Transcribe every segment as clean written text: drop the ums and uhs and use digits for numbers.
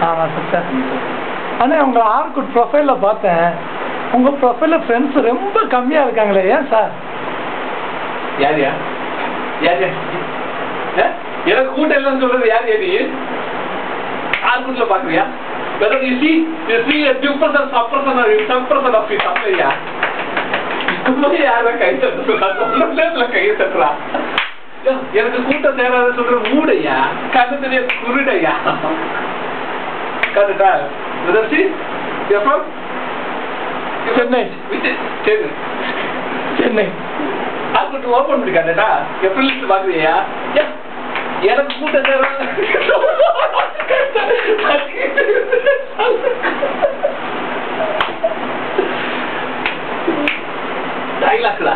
ஆமாம் சிஸ்டர். ஆனால் உங்கள் ஆர்குட் ப்ரொஃபைலில் பார்த்தேன், உங்கள் ப்ரொஃபைலில் ஃப்ரெண்ட்ஸ் ரொம்ப கம்மியாக இருக்காங்களே, ஏன் சார்? யார் யார் யார் யார் எனக்கு கூட்டம் இல்லைன்னு சொல்றது யார் யார்? ஆர்குட்ல பாக்குறியா? whether you see a 2% subperson or 10% of it அப்படியா? இன்னும் யாரை கை தட்டுறா? ஒன்றுல கை தட்டுறா? எனக்கு கூட்டம் சேராத சொல்ற மூடையா, கண்ணு தெரிய குருடையா? கரெக்டா? whether see from Chennai. Chennai Chennai Orkut open பண்ணி கரெக்டா? எப்ரில் பாக்குறியா? எனக்கு கூட்டம் சேராத டைலாக்டா,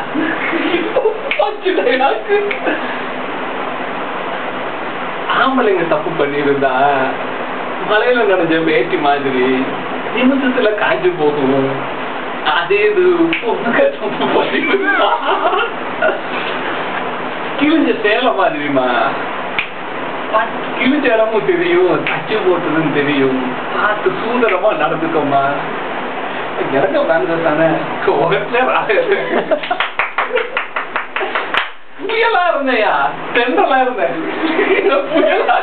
ஆம்பளைங்க தப்பு பண்ணிருந்தா மலையில நனைஞ்ச வேட்டி மாதிரி நிமிஷத்துல காய்ச்சி போகும். அதே இது தப்பு பண்ணிருந்தா கிழிஞ்ச சேலை மாதிரிமா, கிழிஞ்ச இடமும் தெரியும், தச்சு போட்டதுன்னு தெரியும். பார்த்து சூதரமா நடந்துக்கோமா. இறங்க தானே புயலா இருந்தையா, தென்றலா இருந்தேன், புயலா